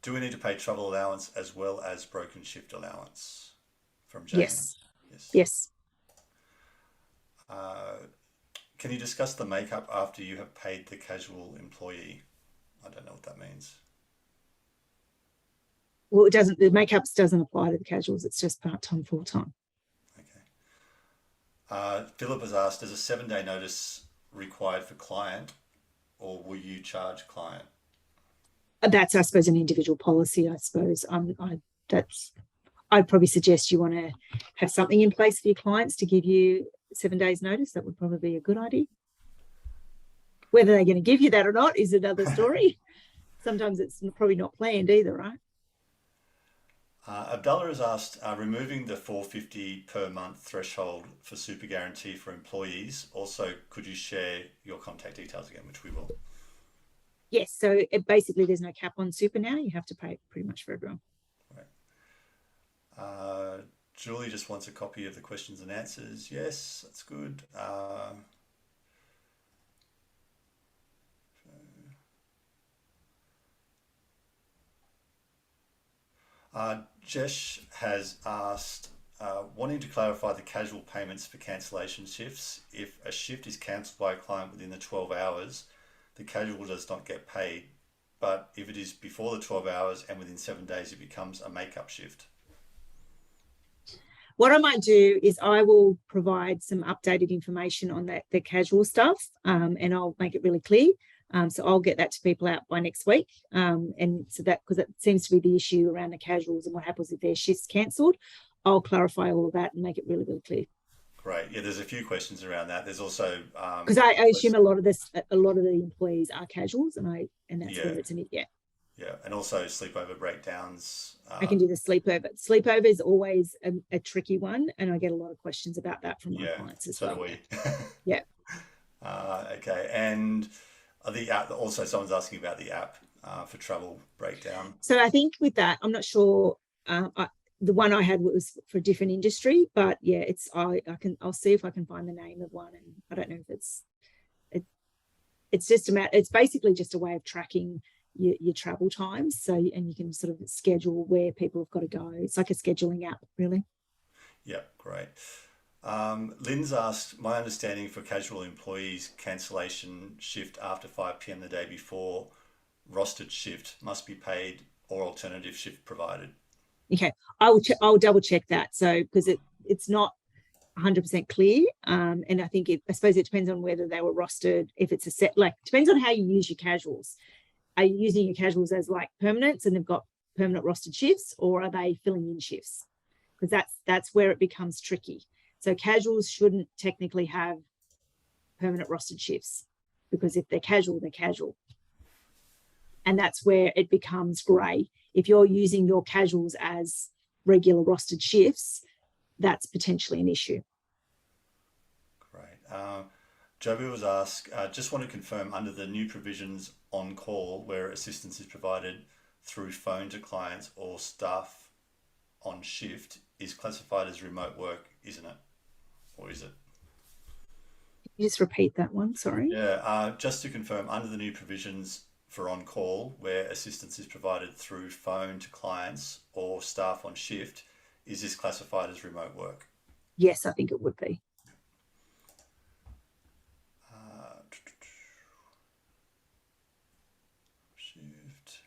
S4: Do we need to pay travel allowance as well as broken shift allowance? From James.
S2: Yes.
S4: Can you discuss the makeup after you have paid the casual employee? I don't know what that means.
S2: Well, it doesn't. The makeups doesn't apply to the casuals. It's just part-time, full-time.
S4: Okay. Philip has asked, is a 7-day notice required for client, or will you charge client?
S2: That's, I suppose, an individual policy. I suppose I'd probably suggest you want to have something in place for your clients to give you 7 days notice. That would probably be a good idea. Whether they're going to give you that or not is another story. Sometimes it's probably not planned either, right?
S4: Abdullah has asked, removing the $450 per month threshold for super guarantee for employees. Also, could you share your contact details again, which we will?
S2: Yes, so basically there's no cap on super now. You have to pay pretty much for everyone.
S4: Right. Julie just wants a copy of the questions and answers. Yes, that's good. Jesh has asked, wanting to clarify the casual payments for cancellation shifts. If a shift is cancelled by a client within the 12 hours, the casual does not get paid, but if it is before the 12 hours and within 7 days, it becomes a make-up shift?
S2: What I might do is I will provide some updated information on the casual stuff, and I'll make it really clear. So I'll get that to people out by next week. And so that, because it seems to be the issue around the casuals and what happens if their shift's cancelled, I'll clarify all of that and make it really, really clear.
S4: Great. Yeah, there's a few questions around that. There's also
S2: because I assume a lot of the employees are casuals, and that's where it's an
S4: Yeah, and also sleepover breakdowns.
S2: I can do the sleepover. Sleepover is always a tricky one, and I get a lot of questions about that from my clients as well.
S4: So do we.
S2: Yeah.
S4: Okay, and the app, also someone's asking about the app for travel breakdown.
S2: So I think with that, I'm not sure. The one I had was for a different industry, but yeah, I'll see if I can find the name of one, and I don't know if it's basically just a way of tracking your travel times. So, and you can sort of schedule where people have got to go. It's like a scheduling app, really.
S4: Yeah, great. Lynn's asked, my understanding for casual employees, cancellation shift after 5 p.m. the day before rostered shift must be paid or alternative shift provided. Okay,
S2: I'll double check that. So because it's not 100% clear, and I think I suppose it depends on whether they were rostered. If it's a set, like depends on how you use your casuals. Are you using your casuals as like permanents and they've got permanent rostered shifts, or are they filling in shifts? Because that's where it becomes tricky. So casuals shouldn't technically have permanent rostered shifts, because if they're casual, they're casual. And that's where it becomes grey. If you're using your casuals as regular rostered shifts, that's potentially an issue.
S4: Great. Joby was asked, just want to confirm, under the new provisions on call where assistance is provided through phone to clients or staff on shift is classified as remote work, isn't it? Or is it?
S2: Can you just repeat that one? Sorry.
S4: Yeah, just to confirm, under the new provisions for on call where assistance is provided through phone to clients or staff on shift, is this classified as remote work?
S2: Yes, I think it would be.
S4: Shift.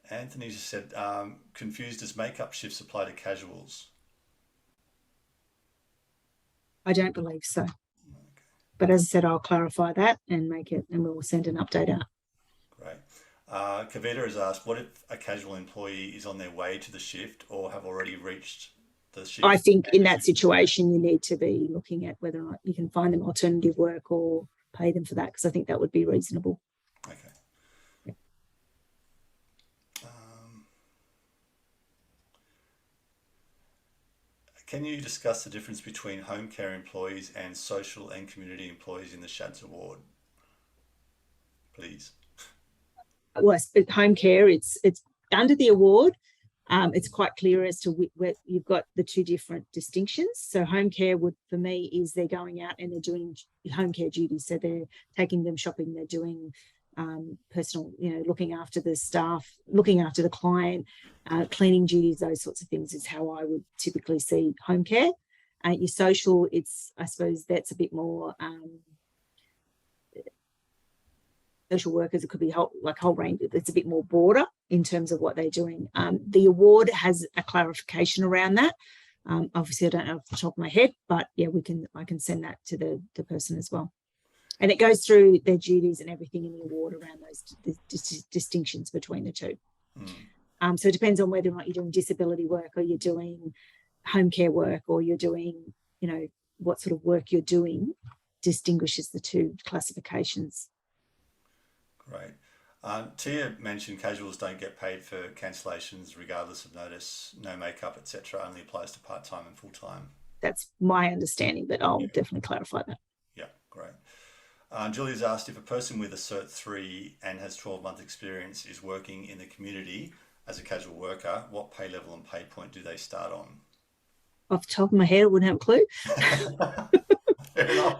S4: Anthony just said, confused as makeup shifts apply to casuals.
S2: I don't believe so. But as I said, I'll clarify that and make it, and we'll send an update out.
S4: Great. Kavita has asked, what if a casual employee is on their way to the shift or have already reached the shift?
S2: I think in that situation, you need to be looking at whether or not you can find them alternative work or pay them for that, because I think that would be reasonable.
S4: Okay. Yeah. Can you discuss the difference between home care employees and social and community employees in the SCHADS Award, please?
S2: Well, home care, it's under the award. It's quite clear as to where you've got the two different distinctions. So home care would, for me, is they're going out and they're doing home care duties. So they're taking them shopping, they're doing personal, looking after the staff, looking after the client, cleaning duties, those sorts of things is how I would typically see home care. Your social, I suppose that's a bit more social workers. It could be whole range. It's a bit more broader in terms of what they're doing. The award has a clarification around that. Obviously, I don't know off the top of my head, but yeah, I can send that to the person as well. And it goes through their duties and everything in the award around those distinctions between the two. So it depends on whether or not you're doing disability work or you're doing home care work or you're doing, what sort of work you're doing distinguishes the two classifications.
S4: Great. Tia mentioned casuals don't get paid for cancellations regardless of notice, no makeup, etc. Only applies to part-time and full-time.
S2: That's my understanding, but I'll definitely clarify that.
S4: Yeah, great. Julia's asked, if a person with a Cert 3 and has 12-month experience is working in the community as a casual worker, what pay level and pay point do they start on?
S2: Off the top of my head, I wouldn't have a clue.
S4: Fair enough.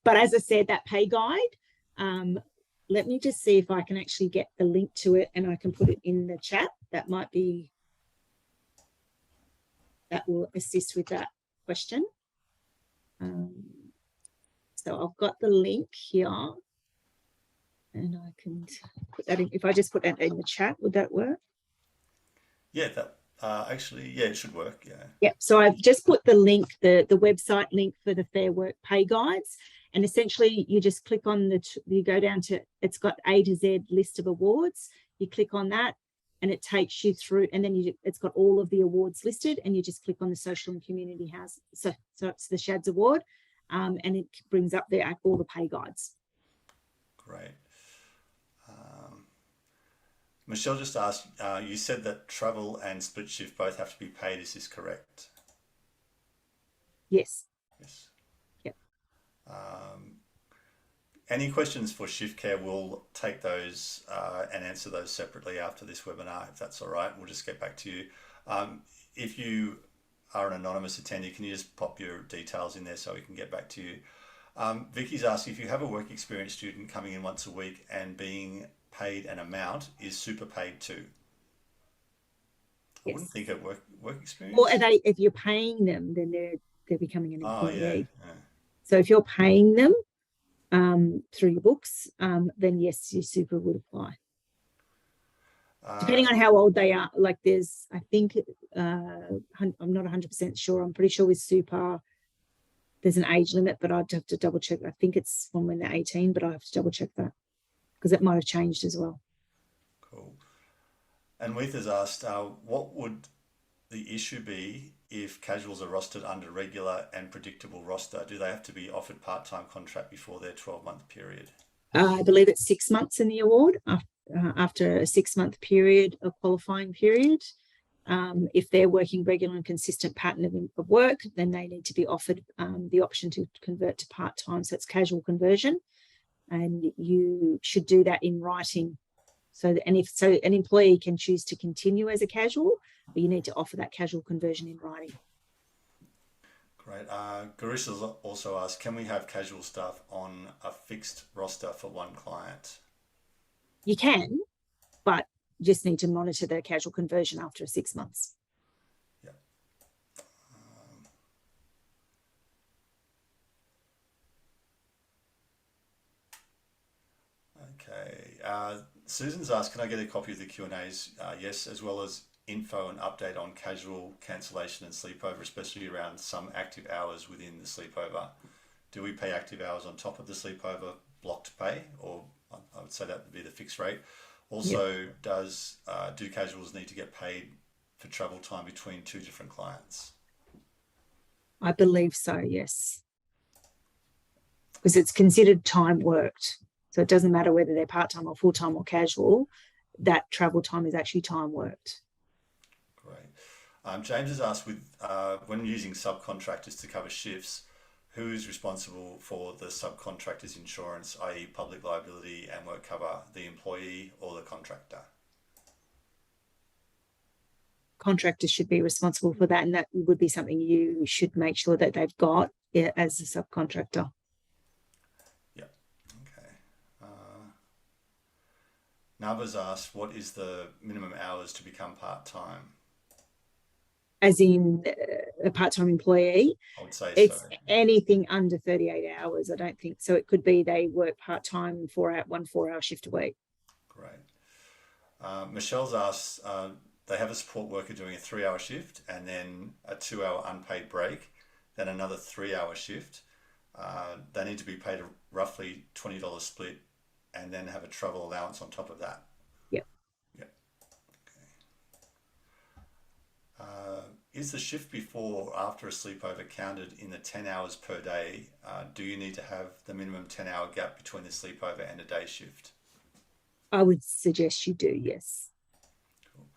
S2: But as I said, that pay guide, let me just see if I can actually get the link to it and I can put it in the chat. That will assist with that question. So I've got the link here, and I can put that in. If I just put that in the chat, would that work?
S4: Yeah, that actually, yeah, it should work. Yeah.
S2: Yeah. So I've just put the link, the website link for the Fair Work Pay Guides, and essentially you just click on you go down to, it's got A to Z list of awards. You click on that, and it takes you through, and then it's got all of the awards listed, and you just click on the Social and Community House. So it's the SCHADS Award, and it brings up there all the pay guides.
S4: Great. Michelle just asked, you said that travel and split shift both have to be paid. Is this correct?
S2: Yes.
S4: Yes.
S2: Yep.
S4: Any questions for Shift Care? We'll take those and answer those separately after this webinar, if that's all right. We'll just get back to you. If you are an anonymous attendee, can you just pop your details in there so we can get back to you? Vicky's asking, if you have a work experience student coming in once a week and being paid an amount, is super paid too? I wouldn't think of work experience.
S2: Well, if you're paying them, then they're becoming an employee.
S4: Oh, yeah.
S2: So if you're paying them through your books, then yes, your super would apply. Depending on how old they are. Like there's, I think, I'm not 100% sure. I'm pretty sure with super, there's an age limit, but I'd have to double check. I think it's from when they're 18, but I have to double check that because it might have changed as well.
S4: Cool. And Weath has asked, what would the issue be if casuals are rostered under regular and predictable roster? Do they have to be offered part-time contract before their 12-month period? I
S2: believe it's 6 months in the award. After a 6-month period, a qualifying period, if they're working regular and consistent pattern of work, then they need to be offered the option to convert to part-time. So it's casual conversion, and you should do that in writing. So an employee can choose to continue as a casual, but you need to offer that casual conversion in writing.
S4: Great. Garisha's also asked, can we have casual staff on a fixed roster for one client?
S2: You can, but you just need to monitor the casual conversion after 6 months.
S4: Yeah. Okay. Susan's asked, can I get a copy of the Q&As? Yes, as well as info and update on casual, cancellation and sleepover, especially around some active hours within the sleepover. Do we pay active hours on top of the sleepover blocked pay, or I would say that would be the fixed rate? Also, do casuals need to get paid for travel time between two different clients?
S2: I believe so, yes. Because it's considered time worked. So it doesn't matter whether they're part-time or full-time or casual, that travel time is actually time worked.
S4: Great. James has asked, when using subcontractors to cover shifts, who is responsible for the subcontractor's insurance, i.e. public liability and work cover, the employee or the contractor?
S2: Contractors should be responsible for that, and that would be something you should make sure that they've got as a subcontractor.
S4: Yeah, okay. Naba's asked, what is the minimum hours to become part-time?
S2: As in a part-time employee?
S4: I would say
S2: it's
S4: so.
S2: Anything under 38 hours, I don't think. So it could be they work part-time, 1 4-hour shift a week.
S4: Great. Michelle's asked, they have a support worker doing a 3-hour shift and then a 2-hour unpaid break, then another 3-hour shift. They need to be paid a roughly $20 split and then have a travel allowance on top of that.
S2: Yep.
S4: Yep. Okay. Is the shift before or after a sleepover counted in the 10 hours per day? Do you need to have the minimum 10-hour gap between the sleepover and a day shift?
S2: I would suggest you do, yes.
S4: Cool.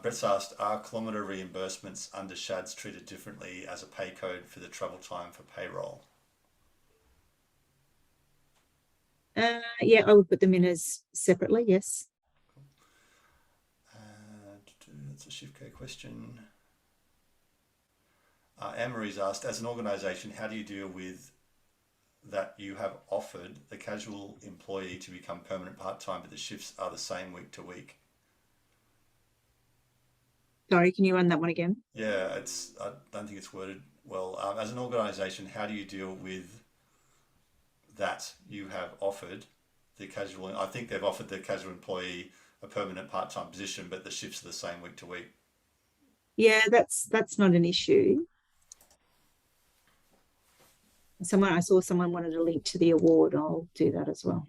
S4: Brett's asked, are kilometre reimbursements under SCHADS treated differently as a pay code for the travel time for payroll?
S2: Yeah, I would put them in as separately, yes.
S4: That's a shift code question. Anne-Marie's asked, as an organisation, how do you deal with that you have offered the casual employee to become permanent part-time, but the shifts are the same week to week?
S2: Sorry, can you run that one again?
S4: Yeah, I don't think it's worded well. As an organisation, how do you deal with that? You have offered the casual, I think they've offered the casual employee a permanent part-time position, but the shifts are the same week to week.
S2: Yeah, that's not an issue. I saw someone wanted a link to the award. I'll do that as well.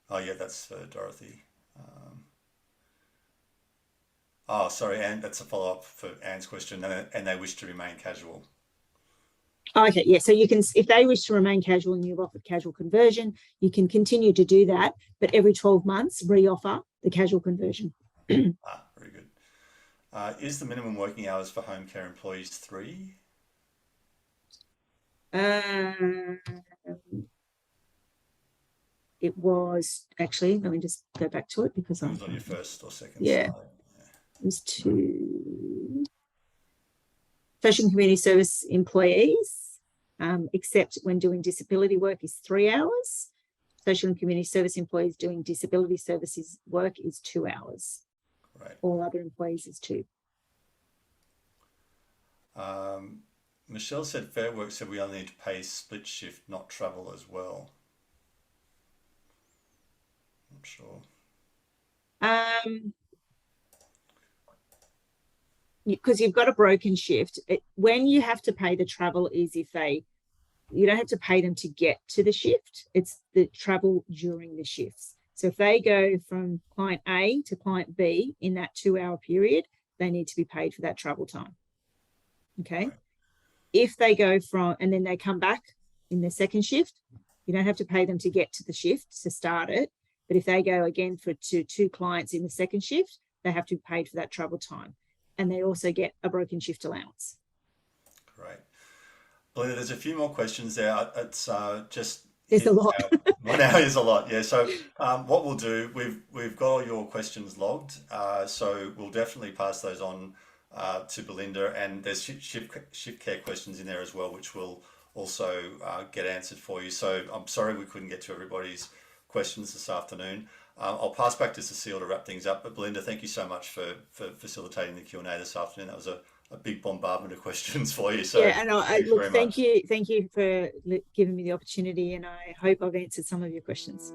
S4: Oh yeah, that's Dorothy. Oh, sorry, Anne, that's a follow-up for Anne's question, and they wish to remain casual.
S2: Okay, yeah. So you can, if they wish to remain casual and you've offered casual conversion, you can continue to do that, but every 12 months re-offer the casual conversion.
S4: Very good. Is the minimum working hours for home care employees 3?
S2: It was actually, let me just go back to it because
S4: It was on your first or second
S2: yeah,
S4: slide.
S2: it was 2. Social and community service employees, except when doing disability work, is 3 hours. Social and community service employees doing disability services work is 2 hours.
S4: Right.
S2: All other employees is 2.
S4: Michelle said Fair Work said we only need to pay split shift, not travel as well. I'm sure.
S2: Because you've got a broken shift. When you have to pay the travel is if you don't have to pay them to get to the shift. It's the travel during the shifts. So if they go from client A to client B in that 2-hour period, they need to be paid for that travel time. Okay. Right. If they go and then they come back in their second shift, you don't have to pay them to get to the shift to start it. But if they go again for two clients in the second shift, they have to be paid for that travel time. And they also get a broken shift allowance.
S4: Great. Belinda, there's a few more questions there. It's just...
S2: There's a lot.
S4: 1 hour is a lot, yeah. So what we'll do, we've got all your questions logged, so we'll definitely pass those on to Belinda, and there's shift care questions in there as well, which will also get answered for you. So I'm sorry we couldn't get to everybody's questions this afternoon. I'll pass back to Cecile to wrap things up, but Belinda, thank you so much for facilitating the Q&A this afternoon. That was a big bombardment of questions for you. So
S2: yeah, and thank you for giving me the opportunity, and I hope I've answered some of your questions.